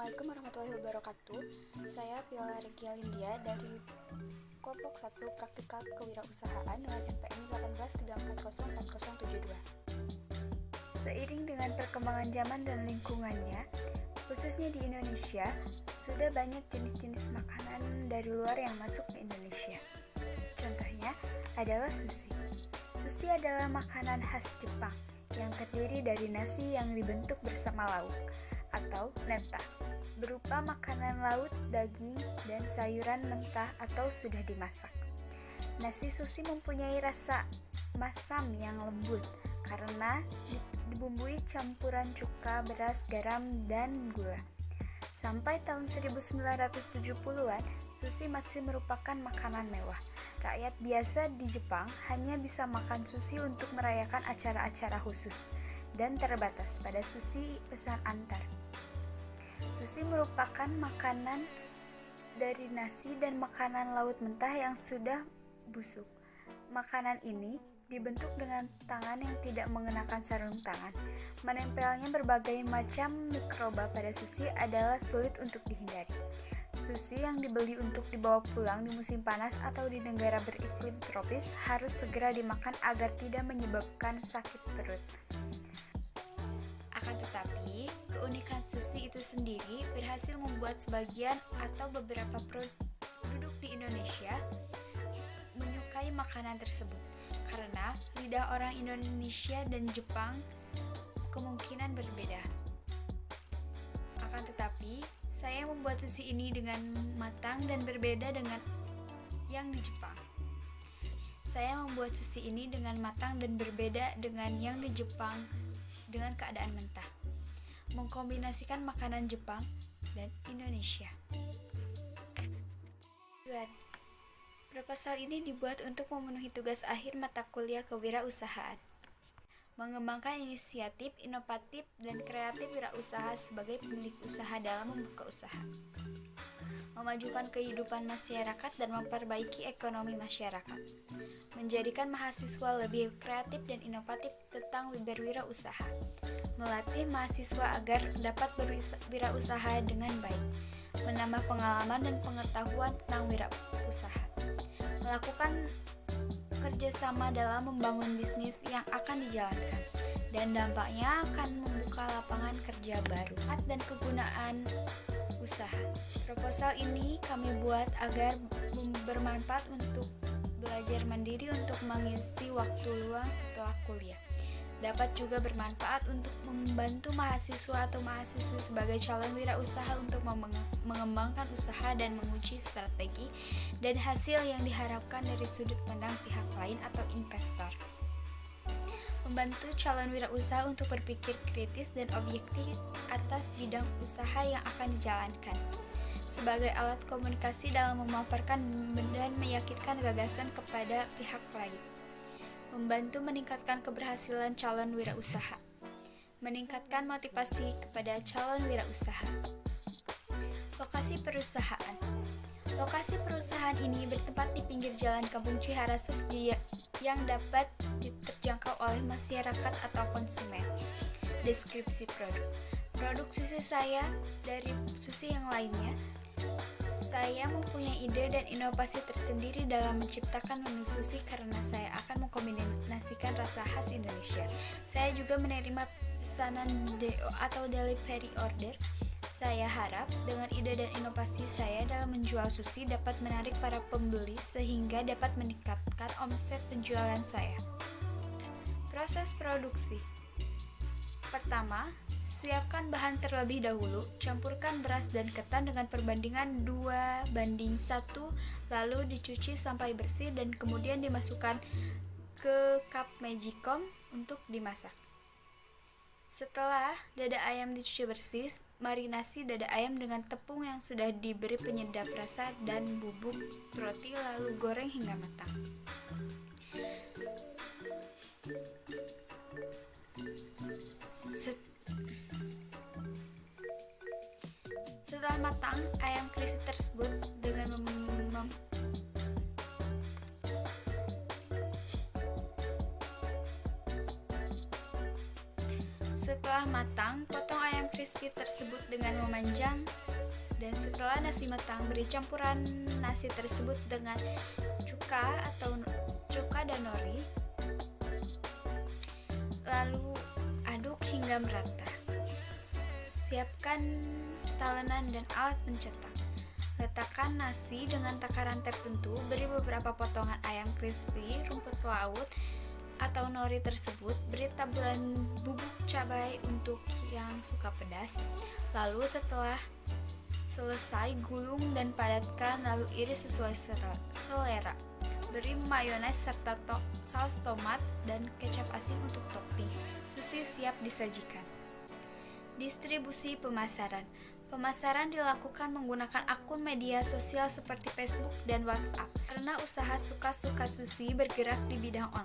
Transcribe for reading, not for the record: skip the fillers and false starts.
Assalamualaikum warahmatullahi wabarakatuh. Saya Viola Regia Lindia dari kelompok 1 Praktikal Kewirausahaan dengan NPM 183404072. Seiring dengan perkembangan zaman dan lingkungannya, khususnya di Indonesia, sudah banyak jenis-jenis makanan dari luar yang masuk ke Indonesia. Contohnya adalah sushi. Sushi adalah makanan khas Jepang yang terdiri dari nasi yang dibentuk bersama lauk atau neta, berupa makanan laut, daging, dan sayuran mentah atau sudah dimasak. Nasi sushi mempunyai rasa masam yang lembut karena dibumbui campuran cuka, beras, garam, dan gula. Sampai tahun 1970-an, sushi masih merupakan makanan mewah. Rakyat biasa di Jepang hanya bisa makan sushi untuk merayakan acara-acara khusus dan terbatas pada sushi pesan antar. Sushi merupakan makanan dari nasi dan makanan laut mentah yang sudah busuk. Makanan ini dibentuk dengan tangan yang tidak mengenakan sarung tangan. Menempelnya berbagai macam mikroba pada sushi adalah sulit untuk dihindari. Sushi yang dibeli untuk dibawa pulang di musim panas atau di negara beriklim tropis harus segera dimakan agar tidak menyebabkan sakit perut. Akan tetapi, keunikan sushi itu sendiri berhasil membuat sebagian atau beberapa penduduk di Indonesia menyukai makanan tersebut karena lidah orang Indonesia dan Jepang kemungkinan berbeda. Akan tetapi, saya membuat sushi ini dengan matang dan berbeda dengan yang di Jepang. Saya membuat sushi ini dengan matang dan berbeda dengan yang di Jepang dengan keadaan mentah, mengkombinasikan makanan Jepang dan Indonesia. Proposal ini dibuat untuk memenuhi tugas akhir mata kuliah kewirausahaan, mengembangkan inisiatif, inovatif, dan kreatif wirausaha sebagai pemilik usaha dalam membuka usaha, memajukan kehidupan masyarakat dan memperbaiki ekonomi masyarakat, menjadikan mahasiswa lebih kreatif dan inovatif tentang berwirausaha, melatih mahasiswa agar dapat berwirausaha dengan baik, menambah pengalaman dan pengetahuan tentang wirausaha, melakukan kerjasama dalam membangun bisnis yang akan dijalankan, dan dampaknya akan membuka lapangan kerja baru dan kegunaan usaha. Proposal ini kami buat agar bermanfaat untuk belajar mandiri untuk mengisi waktu luang setelah kuliah. Dapat juga bermanfaat untuk membantu mahasiswa atau mahasiswi sebagai calon wirausaha untuk mengembangkan usaha dan menguji strategi dan hasil yang diharapkan dari sudut pandang pihak lain atau investor. Membantu calon wirausaha untuk berpikir kritis dan objektif atas bidang usaha yang akan dijalankan, sebagai alat komunikasi dalam memaparkan dan meyakinkan gagasan kepada pihak lain. Membantu meningkatkan keberhasilan calon wirausaha, meningkatkan motivasi kepada calon wirausaha. Lokasi perusahaan. Lokasi perusahaan ini bertempat di pinggir jalan Kampung Ciharases yang dapat terjangkau oleh masyarakat atau konsumen. Deskripsi produk. Produk sushi saya dari sushi yang lainnya. Saya mempunyai ide dan inovasi tersendiri dalam menciptakan menu sushi karena saya akan mengkombinasikan rasa khas Indonesia. Saya juga menerima pesanan DO atau delivery order. Saya harap dengan ide dan inovasi saya dalam menjual sushi dapat menarik para pembeli sehingga dapat meningkatkan omset penjualan saya. Proses produksi. Pertama, siapkan bahan terlebih dahulu, campurkan beras dan ketan dengan perbandingan 2:1, lalu dicuci sampai bersih dan kemudian dimasukkan ke cup magicom untuk dimasak. Setelah dada ayam dicuci bersih, marinasi dada ayam dengan tepung yang sudah diberi penyedap rasa dan bubuk roti lalu goreng hingga matang. Setelah matang, ayam crispy tersebut dengan Setelah matang, potong ayam crispy tersebut dengan memanjang. Dan setelah nasi matang, beri campuran nasi tersebut dengan cuka dan nori. Lalu aduk hingga merata. Siapkan talenan dan alat pencetak. Letakkan nasi dengan takaran tertentu. Beri beberapa potongan ayam crispy, rumput laut atau nori tersebut. Beri taburan bubuk cabai untuk yang suka pedas. Lalu setelah selesai, gulung dan padatkan, lalu iris sesuai selera. Beri mayones serta saus tomat dan kecap asin untuk topping. Sushi siap disajikan. Distribusi pemasaran. Pemasaran dilakukan menggunakan akun media sosial seperti Facebook dan WhatsApp. Karena usaha suka-suka sushi bergerak di bidang online.